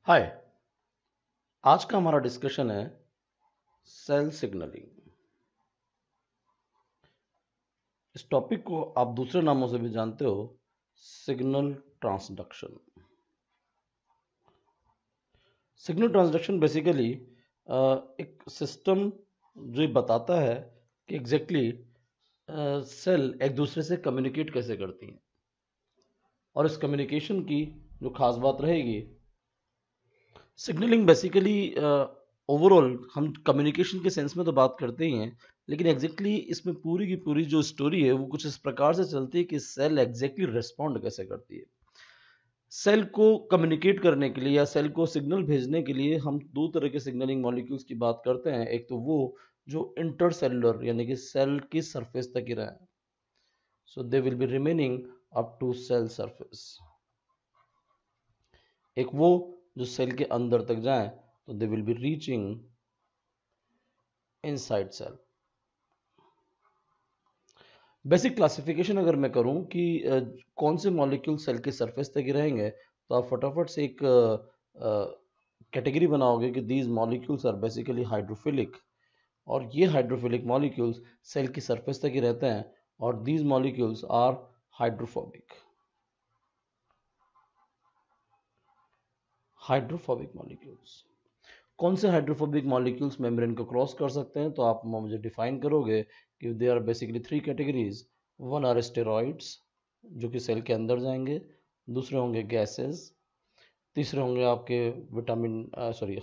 हाय। आज का हमारा डिस्कशन है सेल सिग्नलिंग। इस टॉपिक को आप दूसरे नामों से भी जानते हो, signal transduction. Signal transduction basically एक सिस्टम जो ये बताता है कि एग्जैक्टली सेल एक दूसरे से कम्युनिकेट कैसे करती हैं, और इस कम्युनिकेशन की जो खास बात रहेगी, सिग्नलिंग बेसिकली ओवरऑल हम कम्युनिकेशन के सेंस में तो बात करते ही हैं, लेकिन एग्जैक्टली इसमें पूरी की पूरी जो स्टोरी है वो कुछ इस प्रकार से चलती है कि सेल एग्जैक्टली रिस्पॉन्ड कैसे करती है। सेल को कम्युनिकेट करने के लिए या सेल को सिग्नल भेजने के लिए हम दो तरह के सिग्नलिंग मॉलिक्यूल्स की बात करते हैं। एक तो वो जो इंटरसेलुलर यानी कि सेल की सरफेस तक ही रहे, so they will be remaining up to cell surface. एक वो जो सेल के अंदर तक जाए, तो they will be reaching inside cell. Basic classification अगर मैं करूं कि कौन से मॉलिक्यूल सेल के सरफेस तक ही रहेंगे, तो आप फटाफट से एक कैटेगरी बनाओगे कि these molecules are basically hydrophilic, और ये हाइड्रोफिलिक मॉलिक्यूल्स सेल की सरफेस तक ही रहते हैं, और these molecules are hydrophobic. Hydrophobic molecules कौन से हाइड्रोफोबिक मॉलिक्यूल्स मेम्ब्रेन को क्रॉस कर सकते हैं, तो आप मुझे डिफाइन करोगे कि they are basically three categories. One are steroids जो कि सेल के अंदर जाएंगे, दूसरे होंगे गैसेस, तीसरे होंगे आपके vitamin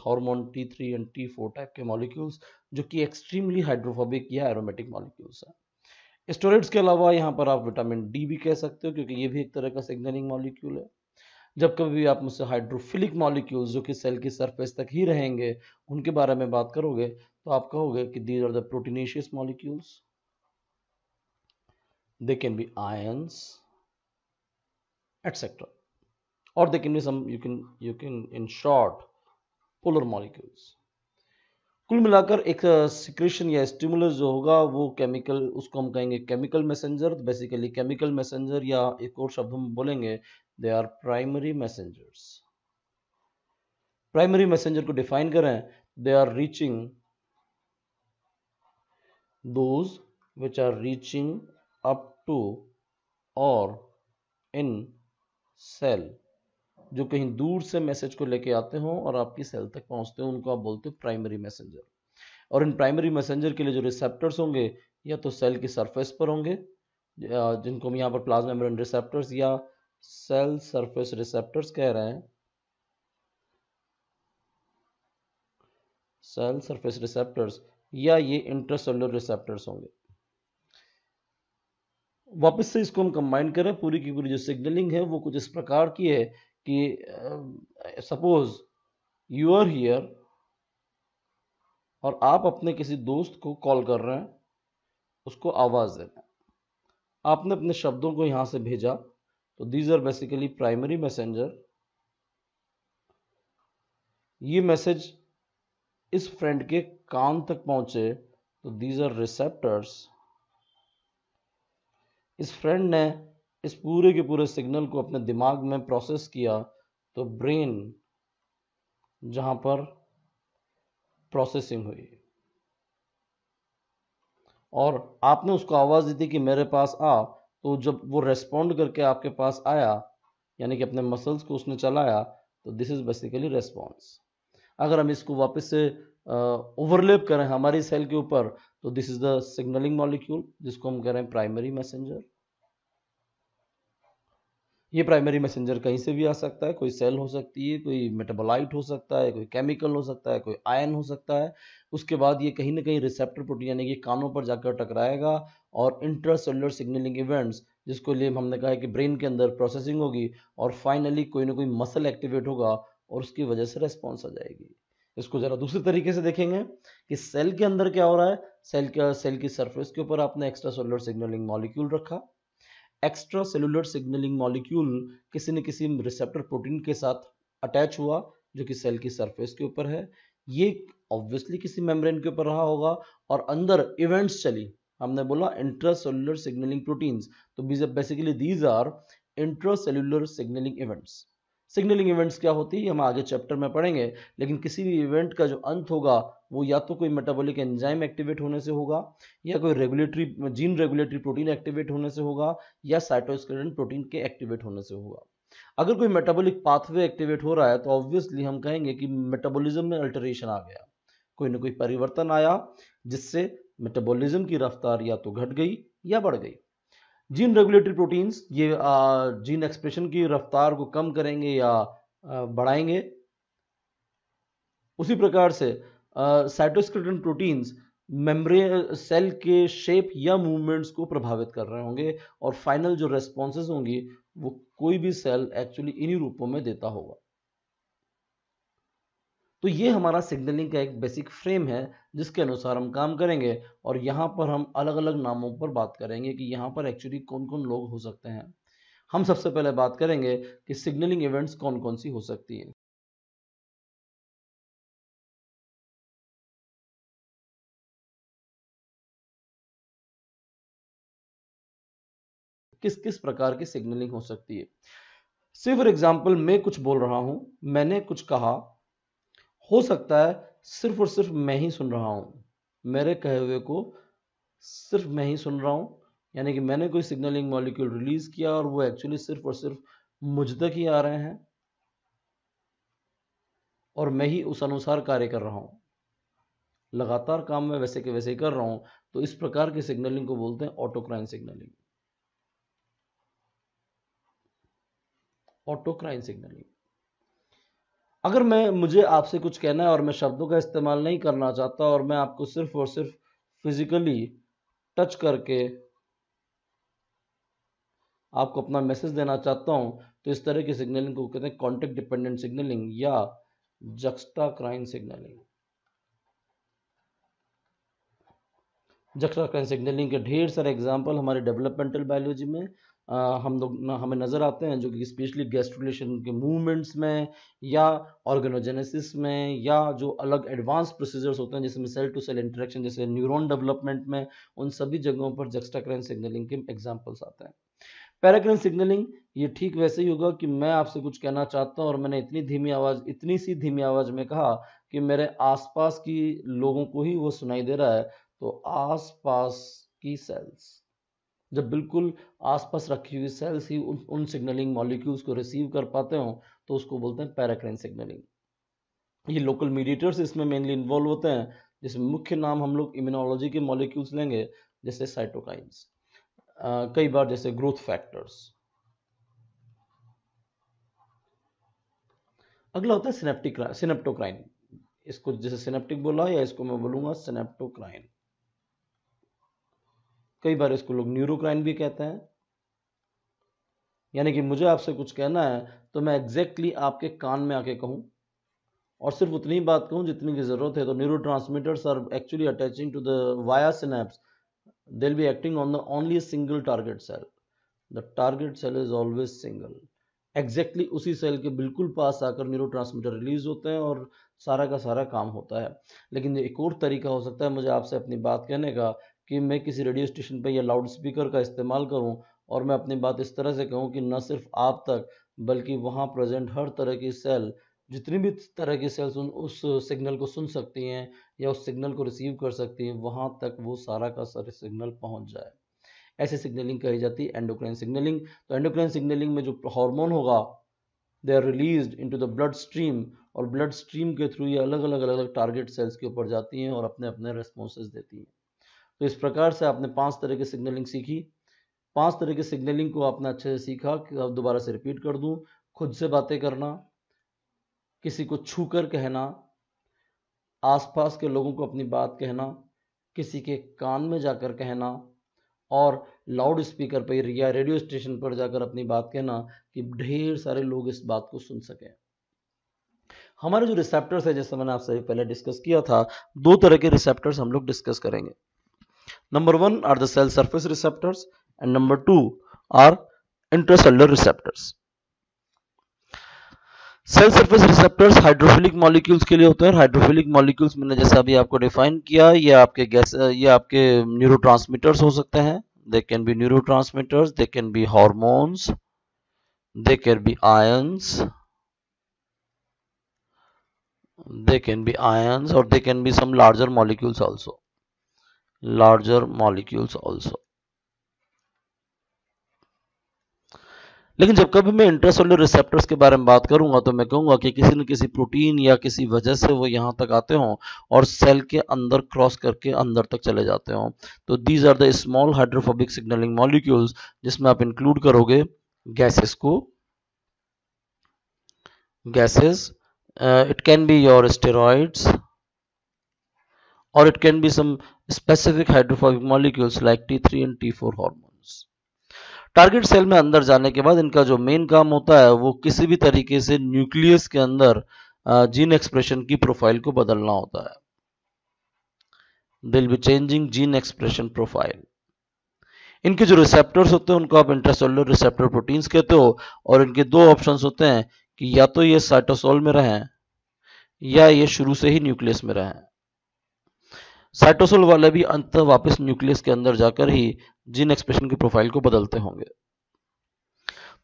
hormone T3 and T4 type के मॉलिक्यूल्स जो कि एक्सट्रीमली हाइड्रोफोबिक या एरोमेटिक मॉलिक्यूल्स हैं। स्टेरॉइड्स के अलावा यहाँ पर आप विटामिन डी भी कह सकते हो, क्योंकि ये भी एक तरह का सिग्नलिंग मॉलिक्यूल है। जब कभी भी आप मुझसे हाइड्रोफिलिक मॉलिक्यूल्स जो कि सेल की सरफेस तक ही रहेंगे उनके बारे में बात करोगे, तो आप कहोगे कि these are the proteinaceous molecules. They can be ions etc, or they can be some, you can in short, polar molecules। कुल मिलाकर एक सिक्रेशन या स्टिमुलस जो होगा वो केमिकल, उसको हम कहेंगे chemical messenger. Basically chemical messenger, या एक और शब्द हम बोलेंगे, they are primary messengers. Primary messenger को डिफाइन करें, they are reaching those which are reaching up to or in cell, जो कहीं दूर से मैसेज को लेके आते हो और आपकी सेल तक पहुंचते हो, उनको आप बोलते हो प्राइमरी मैसेंजर। और इन प्राइमरी मैसेंजर के लिए जो रिसेप्टर्स होंगे, या तो सेल की सरफेस पर होंगे, जिनको हम यहाँ पर प्लाज्मा मेम्ब्रेन रिसेप्टर्स या सेल सरफेस रिसेप्टर्स कह रहे हैं, सेल सरफेस रिसेप्टर्स, या ये इंट्रासेलुलर रिसेप्टर्स होंगे। वापस से इसको हम कंबाइन करें, पूरी की पूरी जो सिग्नलिंग है वो कुछ इस प्रकार की है कि सपोज यू आर हियर और आप अपने किसी दोस्त को कॉल कर रहे हैं, उसको आवाज देना है, आपने अपने शब्दों को यहां से भेजा, तो these are basically primary messenger. ये मैसेज इस फ्रेंड के कान तक पहुंचे, तो दीज आर रिसेप्टर्स। इस फ्रेंड ने इस पूरे के पूरे सिग्नल को अपने दिमाग में प्रोसेस किया, तो ब्रेन जहां पर प्रोसेसिंग हुई, और आपने उसको आवाज दी थी कि मेरे पास आ, तो जब वो रेस्पॉन्ड करके आपके पास आया, यानी कि अपने मसल्स को उसने चलाया, तो दिस इज बेसिकली रेस्पॉन्स। अगर हम इसको वापस से ओवरलैप करें हमारी सेल के ऊपर, तो this is the signalling molecule जिसको हम कह रहे हैं प्राइमरी मैसेंजर। ये प्राइमरी मैसेंजर कहीं से भी आ सकता है, कोई सेल हो सकती है, कोई मेटाबोलाइट हो सकता है, कोई केमिकल हो सकता है, कोई आयन हो सकता है। उसके बाद ये कहीं ना कहीं रिसेप्टर प्रोटीन यानी कि कानों पर जाकर टकराएगा, और इंट्रासेलुलर सिग्नलिंग इवेंट्स, जिसको लिए हमने कहा है कि ब्रेन के अंदर प्रोसेसिंग होगी, और फाइनली कोई ना कोई मसल एक्टिवेट होगा और उसकी वजह से रेस्पॉन्स आ जाएगी। इसको जरा दूसरे तरीके से देखेंगे कि सेल के अंदर क्या हो रहा है। सेल की सरफेस के ऊपर आपने एक्स्ट्रा सेलुलर सिग्नलिंग मॉलिक्यूल रखा। एक्स्ट्रा सेलुलर सिग्नलिंग मॉलिक्यूल किसी न किसी रिसेप्टर प्रोटीन के साथ अटैच हुआ, जो कि सेल की सरफेस के ऊपर है। ये ऑब्वियसली किसी मेम्ब्रेन के ऊपर रहा होगा, और अंदर इवेंट्स चली। हमने बोला इंट्रासेलुलर सिग्नलिंग प्रोटीन्स, तो basically these are intracellular signalling events. Signalling events क्या होती है हम आगे चैप्टर में पढ़ेंगे, लेकिन किसी भी इवेंट का जो अंत होगा वो या तो कोई मेटाबॉलिक एंजाइम एक्टिवेट होने से होगा, या कोई regulatory gene regulatory protein activate होने से होगा, या साइटोस्केलेटन प्रोटीन के एक्टिवेट होने से होगा। अगर कोई मेटाबॉलिक पाथवे एक्टिवेट हो रहा है तो ऑब्वियसली हम कहेंगे कि मेटाबॉलिज्म में अल्टरेशन आ गया, कोई ना कोई परिवर्तन आया जिससे मेटाबॉलिज्म की रफ्तार या तो घट गई या बढ़ गई। जीन रेगुलेटरी प्रोटीन्स ये जीन एक्सप्रेशन की रफ्तार को कम करेंगे या बढ़ाएंगे। उसी प्रकार से साइटोस्केलेटन प्रोटीन्स मेम्ब्रेन सेल के शेप या मूवमेंट्स को प्रभावित कर रहे होंगे, और फाइनल जो रेस्पॉन्सेज होंगी वो कोई भी सेल एक्चुअली इन्हीं रूपों में देता होगा। तो ये हमारा सिग्नलिंग का एक बेसिक फ्रेम है जिसके अनुसार हम काम करेंगे, और यहाँ पर हम अलग अलग नामों पर बात करेंगे कि यहाँ पर एक्चुअली कौन कौन लोग हो सकते हैं। हम सबसे पहले बात करेंगे कि सिग्नलिंग इवेंट्स कौन कौन सी हो सकती है। किस किस प्रकार की सिग्नलिंग हो सकती है। से फॉर एग्जाम्पल मैं कुछ बोल रहा हूं, मैंने कुछ कहा, हो सकता है सिर्फ और सिर्फ मैं ही सुन रहा हूं, मेरे कहे हुए को सिर्फ मैं ही सुन रहा हूं, यानी कि मैंने कोई सिग्नलिंग मॉलिक्यूल रिलीज किया और वो एक्चुअली सिर्फ और सिर्फ मुझ तक ही आ रहे हैं और मैं ही उस अनुसार कार्य कर रहा हूं, लगातार काम मैं वैसे के वैसे ही कर रहा हूं। तो इस प्रकार की सिग्नलिंग को बोलते हैं ऑटोक्राइन सिग्नलिंग। Autocrine signalling. अगर मुझे आपसे कुछ कहना है और मैं शब्दों का इस्तेमाल नहीं करना चाहता और मैं आपको सिर्फ और सिर्फ फिजिकली टच करके आपको अपना मैसेज देना चाहता हूं, तो इस तरह की सिग्नलिंग को कहते हैं कॉन्टेक्ट डिपेंडेंट सिग्नलिंग या जक्स्टाक्राइन सिग्नलिंग। जक्स्टाक्राइन सिग्नलिंग के ढेर सारे एग्जांपल हमारे डेवलपमेंटल बायोलॉजी में हमें नज़र आते हैं, जो कि स्पेशली गैस्ट्रुलेशन के मूवमेंट्स में या ऑर्गेनोजेनेसिस में, या जो अलग एडवांस प्रोसीजर्स होते हैं जिसमें सेल टू सेल इंटरेक्शन जैसे न्यूरॉन डेवलपमेंट में, उन सभी जगहों पर जक्स्टाक्राइन सिग्नलिंग के एग्जांपल्स आते हैं। पैराक्राइन सिग्नलिंग ये ठीक वैसे ही होगा कि मैं आपसे कुछ कहना चाहता हूँ और मैंने इतनी सी धीमी आवाज में कहा कि मेरे आसपास की लोगों को ही वो सुनाई दे रहा है। तो आसपास की सेल्स, जब बिल्कुल आसपास रखी हुई सेल्स ही उन सिग्नलिंग मॉलिक्यूल्स को रिसीव कर पाते हो तो उसको बोलते हैं पैराक्राइन सिग्नलिंग। ये लोकल मीडिएटर्स इसमें मेनली इन्वॉल्व होते हैं, जिसमें मुख्य नाम हम लोग इम्यूनोलॉजी के मॉलिक्यूल्स लेंगे, जैसे साइटोकाइंस, कई बार जैसे ग्रोथ फैक्टर्स। अगला होता है सिनेप्टोक्राइन। इसको जैसे सिनेप्टिक बोला या इसको मैं बोलूंगा सिनेप्टोक्राइन। कई बार इसको लोग न्यूरोक्राइन भी कहते हैं। यानी कि मुझे आपसे कुछ कहना है तो मैं एग्जैक्टली आपके कान में आके कहूं और सिर्फ उतनी बात कहूं जितनी की जरूरत है। तो neurotransmitters are actually attaching to the via synapse, they'll be acting on the only a single target cell. The target cell is always single. Exactly उसी सेल के बिल्कुल पास आकर न्यूरोट्रांसमीटर रिलीज होते हैं और सारा का सारा काम होता है। लेकिन एक और तरीका हो सकता है मुझे आपसे अपनी बात कहने का कि मैं किसी रेडियो स्टेशन पर या लाउड स्पीकर का इस्तेमाल करूं और मैं अपनी बात इस तरह से कहूं कि न सिर्फ आप तक बल्कि वहां प्रेजेंट हर तरह की सेल, जितनी भी तरह की सेल्स उस सिग्नल को सुन सकती हैं या उस सिग्नल को रिसीव कर सकती हैं, वहां तक वो सारा का सारा सिग्नल पहुंच जाए। ऐसे सिग्नलिंग कही जाती है एंडोक्राइन सिग्नलिंग। तो एंडोक्राइन सिग्नलिंग में जो हार्मोन होगा they are released into the blood stream, और ब्लड स्ट्रीम के थ्रू ये अलग अलग टारगेट सेल्स के ऊपर जाती हैं और अपने अपने रेस्पॉन्सेज देती हैं। तो इस प्रकार से आपने 5 तरह की सिग्नलिंग सीखी। 5 तरह की सिग्नलिंग को आपने अच्छे से सीखा। अब दोबारा से रिपीट कर दूं, खुद से बातें करना, किसी को छू कर कहना, आसपास के लोगों को अपनी बात कहना, किसी के कान में जाकर कहना, और लाउड स्पीकर पर या रेडियो स्टेशन पर जाकर अपनी बात कहना कि ढेर सारे लोग इस बात को सुन सकें। हमारे जो रिसेप्टर्स है, जैसे मैंने आपसे पहले डिस्कस किया था, 2 तरह के रिसेप्टर्स हम लोग डिस्कस करेंगे। Number 1 are the cell surface receptors and number 2 are intracellular receptors. Cell surface receptors hydrophilic molecules के लिए होते हैं। हाइड्रोफिलिक मॉलिक्यूल्स मैंने जैसे अभी आपको डिफाइन किया, ये आपके न्यूरोट्रांसमीटर्स हो सकते हैं। दे can B neurotransmitters, they can B hormones, they can be ions, they can be ions or they can be some larger molecules also, larger molecules also. लेकिन जब कभी मैं इंट्रासेलुलर रिसेप्टर्स के बारे में बात करूंगा तो मैं कहूंगा कि किसी न किसी प्रोटीन या किसी वजह से वो यहाँ तक आते हों और सेल के अंदर क्रॉस करके अंदर तक चले जाते हों। तो these are the small hydrophobic signalling molecules, जिसमें आप इंक्लूड करोगे गैसेस को, gases, it can be your steroids और it can be some specific hydrophobic molecules like T3 and T4 hormones. Target cell में अंदर जाने के बाद इनका जो मेन काम होता है वो किसी भी तरीके से न्यूक्लियस के अंदर जीन एक्सप्रेशन की प्रोफाइल को बदलना होता है। दे will be changing gene expression profile. इनके जो रिसेप्टर्स होते हैं उनको आप इंट्रासेलुलर रिसेप्टर प्रोटीन्स कहते हो और इनके दो ऑप्शंस होते हैं कि या तो ये साइटोसोल में रहें या ये शुरू से ही न्यूक्लियस में रहें। साइटोसोल वाले भी अंततः वापस न्यूक्लियस के अंदर जाकर ही जीन एक्सप्रेशन की प्रोफाइल को बदलते होंगे।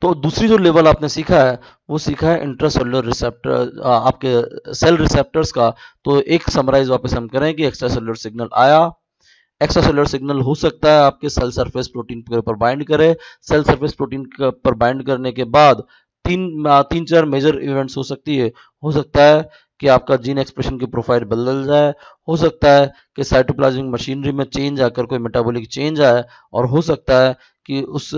तो दूसरी जो लेवल आपने सीखा है वो सीखा है इंट्रासेलुलर रिसेप्टर, आपके सेल रिसेप्टर्स का। तो एक समराइज वापस हम करें कि एक्स्ट्रासेलुलर सिग्नल आया, एक्स्ट्रासेलुलर सिग्नल हो सकता है आपके सेल सरफेस प्रोटीन के ऊपर बाइंड करे, सेल सरफेस प्रोटीन पर बाइंड करने के बाद तीन चार मेजर इवेंट्स हो सकता है कि आपका जीन एक्सप्रेशन की प्रोफाइल बदल जाए, हो सकता है कि साइटोप्लाज्मिक मशीनरी में चेंज आकर कोई मेटाबॉलिक चेंज आए, और हो सकता है कि उस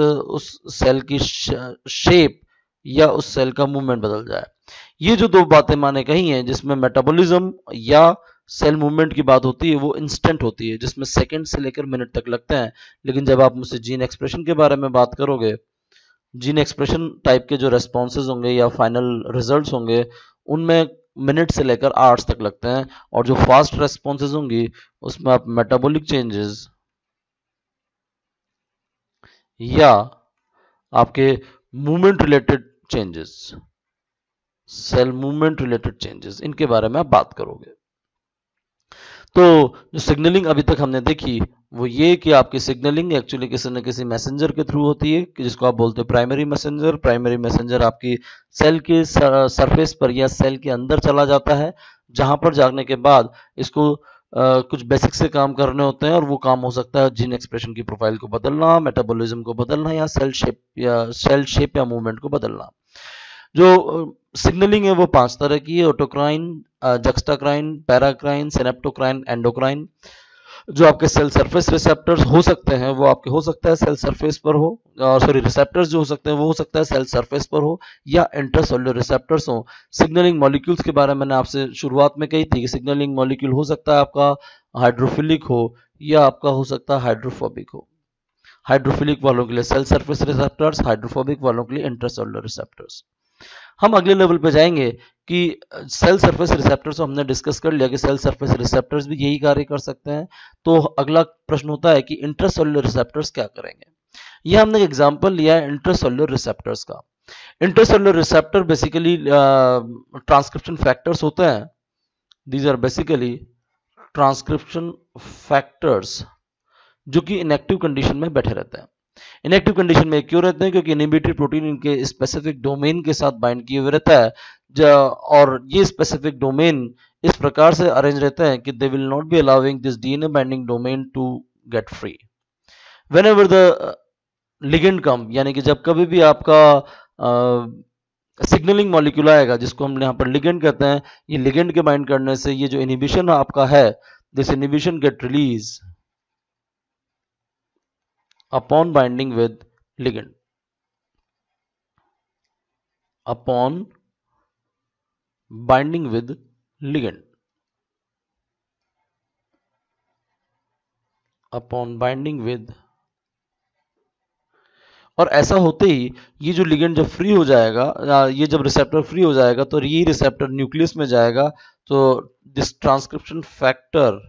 सेल की शेप या उस सेल का मूवमेंट बदल जाए। ये जो दो बातें मैंने कही हैं जिसमें मेटाबॉलिज्म या सेल मूवमेंट की बात होती है वो इंस्टेंट होती है, जिसमें सेकंड से लेकर मिनट तक लगते हैं। लेकिन जब आप मुझसे जीन एक्सप्रेशन के बारे में बात करोगे, जीन एक्सप्रेशन टाइप के जो रेस्पॉन्सेज होंगे या फाइनल रिजल्ट्स होंगे उनमें मिनट से लेकर आवर्स तक लगते हैं, और जो फास्ट रेस्पॉन्सेज होंगी उसमें आप मेटाबॉलिक चेंजेस या आपके movement related changes, cell movement related changes, इनके बारे में आप बात करोगे। तो जो सिग्नलिंग अभी तक हमने देखी वो ये कि आपकी सिग्नलिंग एक्चुअली किसी न किसी मैसेंजर के थ्रू होती है कि जिसको आप बोलते हैं प्राइमरी मैसेंजर। प्राइमरी मैसेंजर आपकी सेल के सरफेस पर या सेल के अंदर चला जाता है, जहां पर जाने के बाद इसको कुछ बेसिक से काम करने होते हैं, और वो काम हो सकता है जीन एक्सप्रेशन की प्रोफाइल को बदलना, मेटाबॉलिज्म को बदलना, या सेल शेप या मूवमेंट को बदलना। जो सिग्नलिंग है वो 5 तरह की है: ऑटोक्राइन, जक्स्टाक्राइन, पैराक्राइन, सिनेप्टोक्राइन, एंडोक्राइन। जो आपके सेल सरफेस रिसेप्टर्स हो सकते हैं वो आपके हो सकता है सेल सरफेस पर हो, सॉरी रिसेप्टर्स जो हो सकते हैं वो हो सकता है सेल सरफेस पर हो या इंट्रासेलुलर रिसेप्टर्स हो। सिग्नलिंग मॉलिक्यूल्स के बारे में मैंने आपसे शुरुआत में कही थी कि सिग्नलिंग मॉलिक्यूल हो सकता है आपका हाइड्रोफिलिक हो या आपका हो सकता है हाइड्रोफोबिक हो। हाइड्रोफिलिक वालों के लिए सेल सरफेस रिसेप्टर्स, हाइड्रोफोबिक वालों के लिए इंट्रासेलुलर रिसेप्टर्स। हम अगले लेवल पे जाएंगे कि सेल सरफेस रिसेप्टर्स हमने डिस्कस कर लिया कि सेल सरफेस रिसेप्टर्स भी यही कार्य कर सकते हैं। तो अगला प्रश्न होता है कि इंट्रासेलुलर रिसेप्टर्स क्या करेंगे। ये हमने एग्जांपल लिया है इंट्रासेलुलर रिसेप्टर्स का। Intracellular receptor basically transcription factors होते हैं। These are basically transcription factors जो कि इनएक्टिव कंडीशन में बैठे रहते हैं। इनएक्टिव कंडीशन में क्यों रहते हैं? क्योंकि इनहिबिटरी प्रोटीन इनके स्पेसिफिक डोमेन के साथ बाइंड किए हुए रहता है, और ये स्पेसिफिक डोमेन इस प्रकार से अरेंज रहते हैं कि they will not be allowing this DNA binding domain to get free whenever the ligand come. यानी कि जब कभी भी आपका सिग्नलिंग मॉलिक्यूल आएगा, जिसको हम यहाँ पर लिगेंड कहते हैं, ये लिगेंड के बाइंड करने से ये जो इनहिबिशन आपका है, this inhibition get release upon binding with ligand, upon binding with ligand, upon binding with। और ऐसा होते ही ये जो लिगेंड जब फ्री हो जाएगा, ये जब रिसेप्टर फ्री हो जाएगा तो ये रिसेप्टर न्यूक्लियस में जाएगा, तो this transcription factor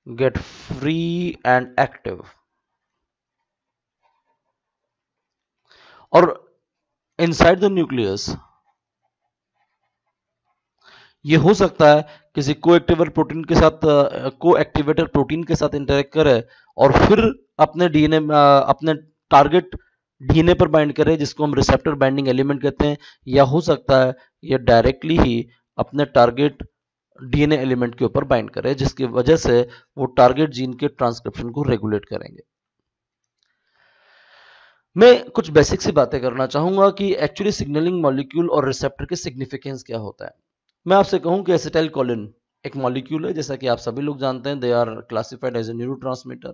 get free and active। और inside the nucleus ये हो सकता है किसी कोएक्टिवेटर प्रोटीन के साथ कोएक्टिवेटर प्रोटीन के साथ इंटरेक्ट करे और फिर अपने डीएनए अपने टारगेट डीएनए पर बाइंड करे, जिसको हम रिसेप्टर बाइंडिंग एलिमेंट कहते हैं। या हो सकता है ये डायरेक्टली ही अपने टारगेट डीएनए एलिमेंट के ऊपर बाइंड करे, जिसकी वजह से वो टारगेट जीन के ट्रांसक्रिप्शन को रेगुलेट करेंगे। मैं कुछ बेसिक सी बातें करना चाहूंगा कि एक्चुअली सिग्नलिंग मॉलिक्यूल और रिसेप्टर के सिग्निफिकेंस क्या होता है। मैं आपसे कहूं कि एसिटाइलकोलिन एक मॉलिक्यूल है, जैसा कि आप सभी लोग जानते हैं, they are classified as a neurotransmitter.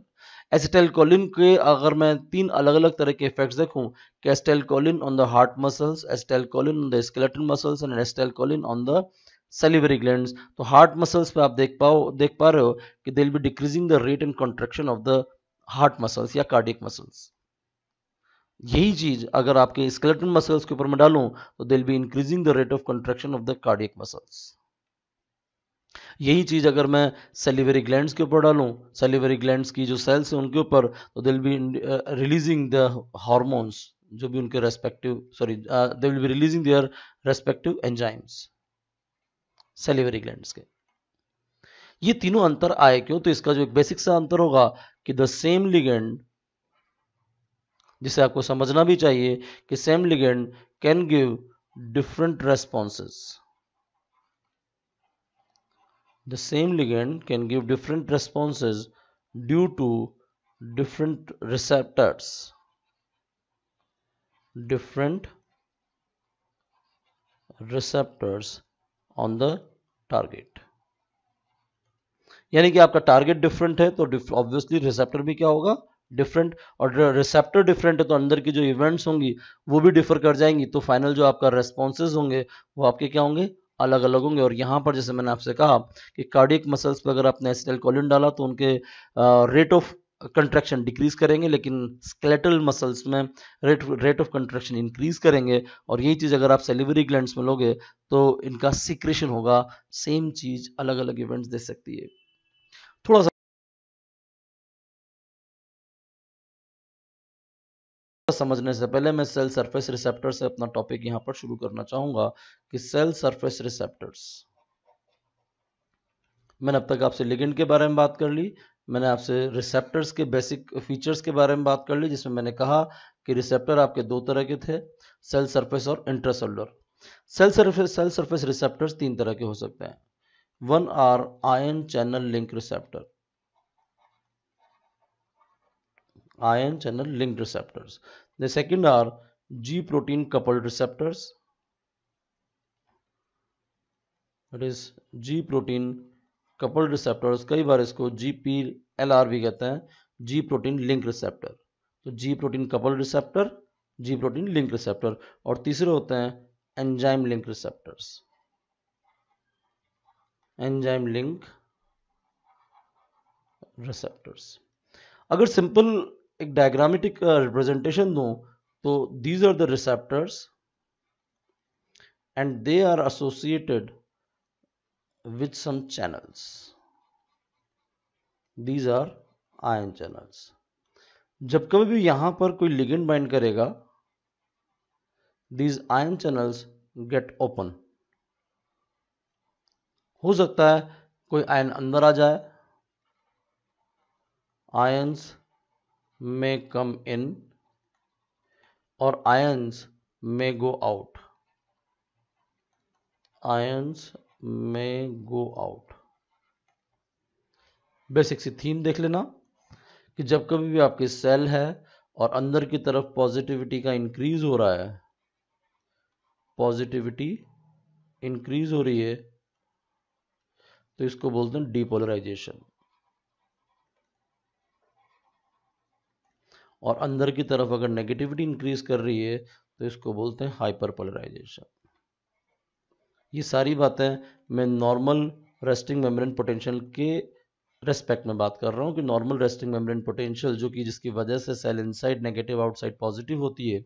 Acetylcholine के अगर मैं 3 अलग अलग तरह के इफेक्ट्स देखूं कि acetylcholine on the heart muscles, acetylcholine on the skeletal muscles and acetylcholine on the salivary glands, तो हार्ट मसल्स पे आप देख पा रहे हो कि they will B decreasing the rate and contraction of the heart muscles या कार्डियक मसल्स। यही चीज अगर आपके स्केलेटल मसल्स के ऊपर मैं डालूं तो they will be increasing the rate of contraction of the cardiac muscles. यही चीज अगर मैं सैलिवरी ग्लैंड्स के ऊपर डालूं, सैलिवरी ग्लैंड्स की जो सेल्स हैं उनके ऊपर, तो they will be releasing the hormones जो भी उनके respective they will be releasing their respective enzymes salivary glands के। ये तीनों अंतर आए क्यों? तो इसका जो एक बेसिक सा अंतर होगा कि द सेम लिगेंड, जिसे आपको समझना भी चाहिए कि same ligand can give different responses. The same ligand can give different responses due to different receptors. Different receptors on the target. यानी कि आपका टारगेट डिफरेंट है तो ऑब्वियसली रिसेप्टर भी क्या होगा? डिफरेंट। और रिसेप्टर डिफरेंट है तो अंदर की जो इवेंट्स होंगी वो भी डिफर कर जाएंगी, तो फाइनल जो आपका रेस्पॉन्सेज होंगे वो आपके क्या होंगे? अलग अलग होंगे। और यहाँ पर जैसे मैंने आपसे कहा कि कार्डियक मसल्स पर अगर आपने एसिटाइलकोलिन डाला तो उनके रेट ऑफ कंट्रैक्शन डिक्रीज करेंगे, लेकिन स्केलेटल मसल्स में रेट ऑफ कंट्रैक्शन इंक्रीज करेंगे। और यही चीज अगर आप सैलिवरी ग्लैंड्स में लोगे तो इनका सिक्रेशन होगा। सेम चीज अलग अलग इवेंट्स दे सकती है। थोड़ा सा समझने से पहले मैं सेल सरफेस रिसेप्टर से अपना टॉपिक यहां पर शुरू करना चाहूंगा कि सेल सरफेस रिसेप्टर्स। मैंने अब तक आपसे लिगेंड के बारे में बात कर ली, मैंने आपसे रिसेप्टर्स के बेसिक फीचर्स के बारे में बात कर ली, जिसमें मैंने कहा कि रिसेप्टर आपके दो तरह के थे, सेल सरफेस और इंट्रासेलुलर। सेल सरफेस रिसेप्टर्स 3 तरह के हो सकते हैं। One are ion channel link receptor, ion channel linked receptors. The second are G protein coupled receptors, that is G protein coupled receptors, कई बार इसको GPLR भी कहते हैं, G protein link receptor। तो G protein coupled receptor, G protein link receptor। और तीसरे होते हैं enzyme link receptors, enzyme link receptors. अगर सिंपल एक डायग्रामेटिक रिप्रेजेंटेशन दूं तो these are the receptors and they are associated with some channels. These are ion channels. जब कभी भी यहां पर कोई लिगेंड बाइंड करेगा, these ion channels get open. हो सकता है कोई आयन अंदर आ जाए, ions may come in और ions may go out. Ions may go out. Basic सी थीम देख लेना कि जब कभी भी आपकी सेल है और अंदर की तरफ पॉजिटिविटी का इंक्रीज हो रहा है, पॉजिटिविटी इंक्रीज हो रही है, तो इसको बोलते हैं डीपोलराइजेशन। और अंदर की तरफ अगर नेगेटिविटी इंक्रीज कर रही है तो इसको बोलते हैं हाइपरपोलराइजेशन। ये सारी बातें मैं नॉर्मल रेस्टिंग मेम्ब्रेन पोटेंशियल के रेस्पेक्ट में बात कर रहा हूँ कि नॉर्मल रेस्टिंग मेम्ब्रेन पोटेंशियल जो कि जिसकी वजह से cell inside negative outside positive होती है,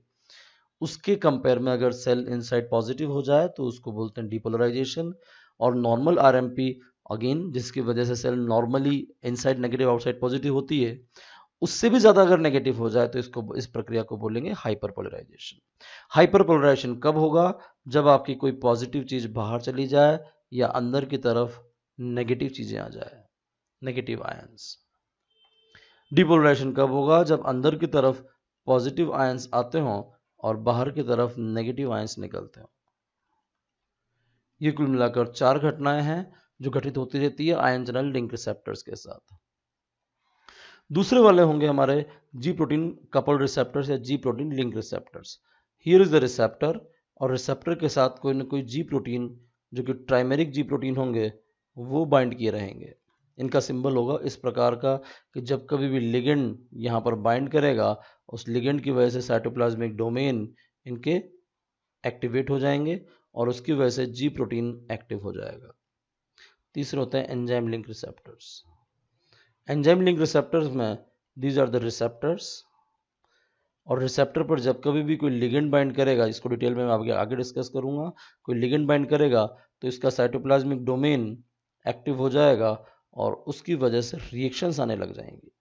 उसके कंपेयर में अगर सेल इनसाइड पॉजिटिव हो जाए तो उसको बोलते हैं डीपोलराइजेशन। और नॉर्मल आरएमपी अगेन जिसकी वजह से cell normally inside negative outside positive होती है, उससे भी ज्यादा अगर नेगेटिव हो जाए तो इसको इस प्रक्रिया को बोलेंगे हाइपरपोलराइजेशन। हाइपरपोलराइजेशन कब होगा? जब आपकी कोई पॉजिटिव चीज बाहर चली जाए या अंदर की तरफ नेगेटिव चीजें आ जाए, नेगेटिव आयंस। डिपोलराइजेशन कब होगा? जब अंदर की तरफ पॉजिटिव आयंस आते हों और बाहर की तरफ नेगेटिव आयंस निकलते हों। ये कुल मिलाकर 4 घटनाएं हैं जो घटित होती रहती है आयन चैनल लिंक रिसेप्टर्स के साथ। दूसरे वाले होंगे हमारे जी प्रोटीन कपल रिसेप्टर्स या जी protein link receptors. Here is the receptor, और रिसेप्टर के साथ कोई ना कोई जी प्रोटीन जो कि ट्राइमेरिक जी प्रोटीन होंगे वो बाइंड किए रहेंगे। इनका सिंबल होगा इस प्रकार का कि जब कभी भी लिगेंड यहाँ पर बाइंड करेगा उस लिगेंड की वजह से साइटोप्लाज्मिक डोमेन इनके एक्टिवेट हो जाएंगे और उसकी वजह से जी प्रोटीन एक्टिव हो जाएगा। तीसरे होते हैं enzyme link receptors. Enzyme link receptors में दीज आर द रिसेप्टर्स, और रिसेप्टर पर जब कभी भी कोई लिगेंड बाइंड करेगा, इसको डिटेल में मैं आगे डिस्कस करूंगा, कोई लिगेंड बाइंड करेगा तो इसका साइटोप्लाज्मिक डोमेन एक्टिव हो जाएगा और उसकी वजह से रिएक्शंस आने लग जाएंगी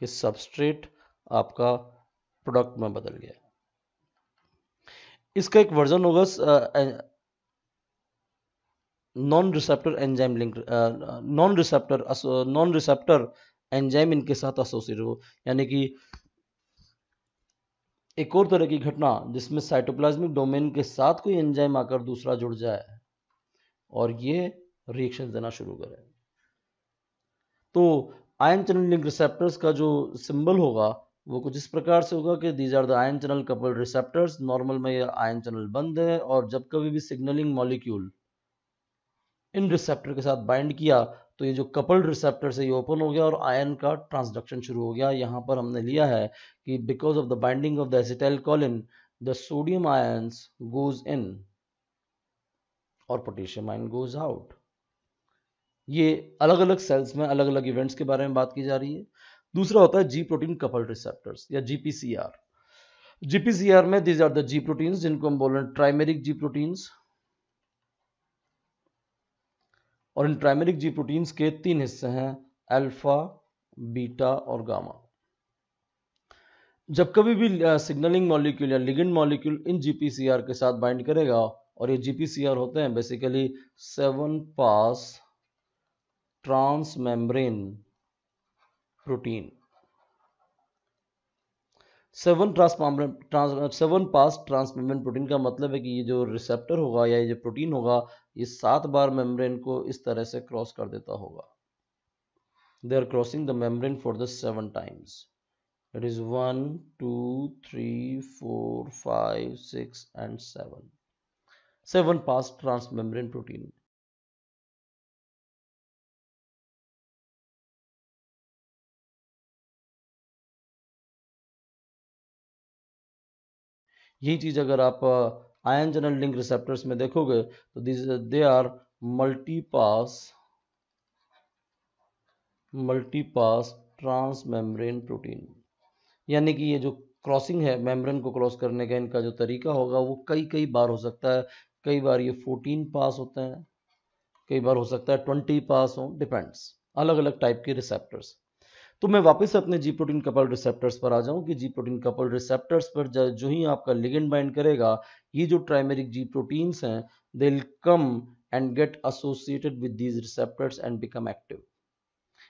कि सबस्ट्रेट आपका प्रोडक्ट में बदल गया। इसका एक वर्जन होगा non receptor enzyme link, non receptor enzyme इनके साथ एसोसिएट हो, यानी कि एक और तरह की घटना जिसमें साइटोप्लाज्मिक डोमेन के साथ कोई एंजाइम आकर दूसरा जुड़ जाए और ये रिएक्शन देना शुरू करे। तो आयन चैनल लिंक रिसेप्टर्स का जो सिंबल होगा वो कुछ इस प्रकार से होगा कि these are the ion channel couple receptors. Normal में ये आयन चैनल बंद है और जब कभी भी सिग्नलिंग मॉलिक्यूल इन रिसेप्टर के साथ बाइंड किया तो ये जो कपल्ड रिसेप्टर से ये ओपन हो गया और आयन का ट्रांसडक्शन शुरू हो गया। यहाँ पर हमने लिया है कि because of the binding of the acetyl choline the sodium ions goes in और पोटेशियम आयन गोज आउट। ये अलग अलग सेल्स में अलग अलग इवेंट्स के बारे में बात की जा रही है। दूसरा होता है जी प्रोटीन कपल्ड रिसेप्टर्स या जीपीसीआर। जीपीसीआर में these are the G proteins जिनको हम बोल रहे हैं ट्राइमेरिक जी प्रोटीन्स, और इन ट्राइमेरिक जी प्रोटीन्स के 3 हिस्से हैं, अल्फा, बीटा और गामा। जब कभी भी सिग्नलिंग मॉलिक्यूल या लिगेंड मॉलिक्यूल इन जीपीसीआर के साथ बाइंड करेगा, और ये जीपीसीआर होते हैं बेसिकली 7 पास ट्रांस मेम्ब्रेन प्रोटीन। 7 पास ट्रांस मेम्ब्रेन प्रोटीन का मतलब है कि ये जो रिसेप्टर होगा या ये जो प्रोटीन होगा ये 7 बार मेम्ब्रेन को इस तरह से क्रॉस कर देता होगा। They are crossing the membrane for the 7 times. It is 1, 2, 3, 4, 5, 6 and 7. 7 pass transmembrane protein. यही चीज अगर आप आयन चैनल लिंक रिसेप्टर्स में देखोगे तो they are multi pass transmembrane protein, यानी कि ये जो क्रॉसिंग है मेम्ब्रेन को क्रॉस करने का इनका जो तरीका होगा वो कई बार हो सकता है। कई बार ये 14 पास होते हैं, कई बार हो सकता है 20 पास हो, डिपेंड्स, अलग अलग टाइप के रिसेप्टर्स। तो मैं वापस अपने जी प्रोटीन कपल रिसेप्टर्स पर आ जाऊं कि जी प्रोटीन कपल रिसेप्टर्स पर जो ही आपका लिगेंड बाइंड करेगा ये जो ट्राइमेरिक जी प्रोटीन्स हैं they will come and get associated with these receptors and become active.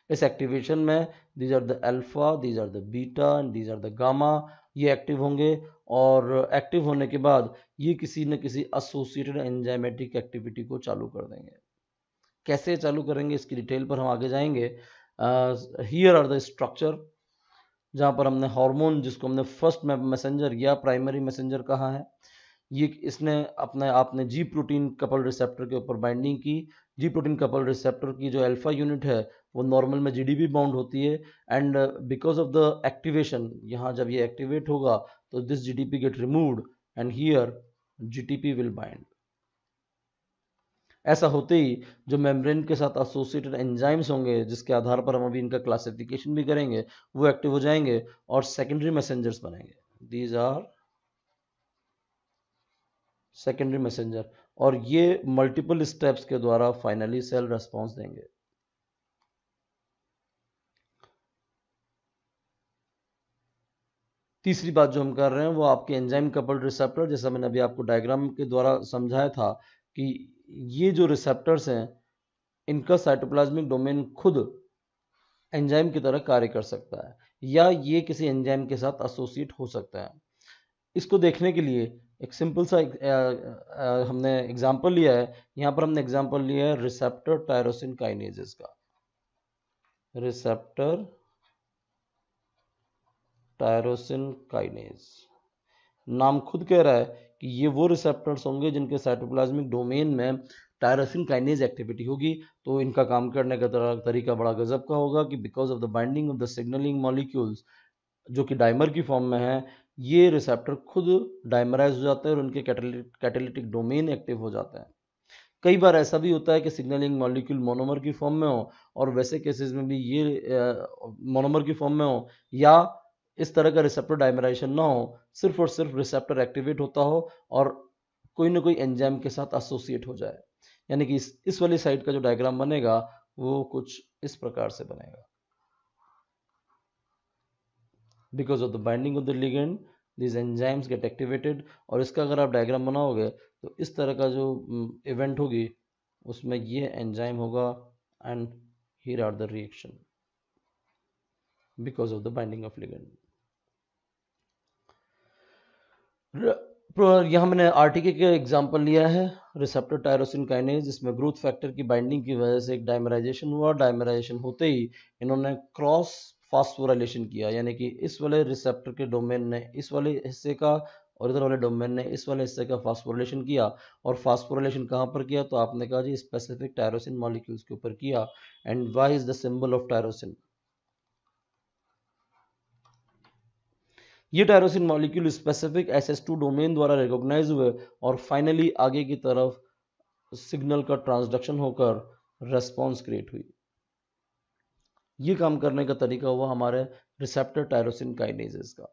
इस एक्टिवेशन में these are the alpha, these are the beta and these are the gamma, ये active होंगे और active होने के बाद ये किसी न किसी एसोसिएटेड एंजाइमेटिक एक्टिविटी को चालू कर देंगे। कैसे चालू करेंगे इसकी डिटेल पर हम आगे जाएंगे। हियर आर द स्ट्रक्चर, जहां पर हमने हार्मोन जिसको हमने फर्स्ट मैसेंजर या प्राइमरी मैसेंजर कहा है, ये इसने आपने जी प्रोटीन कपल रिसेप्टर के ऊपर बाइंडिंग की। जी प्रोटीन कपल रिसेप्टर की जो अल्फा यूनिट है वो नॉर्मल में जीडीपी बाउंड होती है and because of the activation यहाँ जब ये एक्टिवेट होगा तो this GDP get removed and here GTP will bind. ऐसा होते ही जो मेम्ब्रेन के साथ एसोसिएटेड एंजाइम्स होंगे जिसके आधार पर हम अभी इनका क्लासिफिकेशन भी करेंगे वो एक्टिव हो जाएंगे और सेकेंडरी मैसेंजर्स बनेंगे। दीज आर सेकेंडरी मैसेंजर, और ये मल्टीपल स्टेप्स के द्वारा फाइनली सेल रेस्पॉन्स देंगे। तीसरी बात जो हम कर रहे हैं वो आपके एंजाइम कपल्ड रिसेप्टर, जैसा मैंने अभी आपको डायग्राम के द्वारा समझाया था कि ये जो रिसेप्टर्स हैं इनका साइटोप्लाज्मिक डोमेन खुद एंजाइम की तरह कार्य कर सकता है या ये किसी एंजाइम के साथ एसोसिएट हो सकता है। इसको देखने के लिए एक सिंपल सा हमने एग्जांपल लिया है, यहाँ पर हमने एग्जांपल लिया है रिसेप्टर टायरोसिन काइनेजेस का। रिसेप्टर टायरोसिन काइनेज, नाम खुद कह रहा है कि ये वो रिसेप्टर्स होंगे जिनके साइटोप्लाज्मिक डोमेन में टायरोसिन काइनेज एक्टिविटी होगी। तो इनका काम करने का तरीका बड़ा गजब का होगा कि because of the binding of the signalling molecules जो कि डाइमर की फॉर्म में है, ये रिसेप्टर खुद डाइमराइज हो जाते हैं और उनके कैटालिटिक डोमेन एक्टिव हो जाते हैं। कई बार ऐसा भी होता है कि सिग्नलिंग मॉलिक्यूल मोनोमर की फॉर्म में हो, और वैसे केसेस में भी ये मोनोमर की फॉर्म में हो, या इस तरह का रिसेप्टर डाइमराइजेशन ना हो, सिर्फ और सिर्फ रिसेप्टर एक्टिवेट होता हो और कोई ना कोई एंजाइम के साथ एसोसिएट हो जाए। यानी कि इस वाली साइड का जो डायग्राम बनेगा वो कुछ इस प्रकार से बनेगा। Because of the binding of the ligand these enzymes get activated, और इसका अगर आप डायग्राम बनाओगे तो इस तरह का जो इवेंट होगी उसमें ये एंजाइम होगा and here are the reaction because of the binding of ligand। यहाँ मैंने आरटीके का एग्जांपल लिया है रिसेप्टर टायरोसिन काइनेज, जिसमें ग्रोथ फैक्टर की बाइंडिंग की वजह से एक डाइमराइजेशन हुआ। डाइमराइजेशन होते ही इन्होंने क्रॉस फास्फोराइलेशन किया, यानी कि इस वाले रिसेप्टर के डोमेन ने इस वाले हिस्से का और इधर वाले डोमेन ने इस वाले हिस्से का फास्फोराइलेशन किया। और फास्फोराइलेशन कहाँ पर किया, तो आपने कहा जी स्पेसिफिक टायरोसिन मॉलिक्यूल्स के ऊपर किया। And why is the symbol of tyrosine, ये tyrosine molecule specific SS2 domain द्वारा रिकॉग्नाइज हुए और फाइनली आगे की तरफ सिग्नल का ट्रांसडक्शन होकर रेस्पॉन्स क्रिएट हुई। ये काम करने का तरीका हुआ हमारे रिसेप्टर टायरोसिन काइनेजेस का।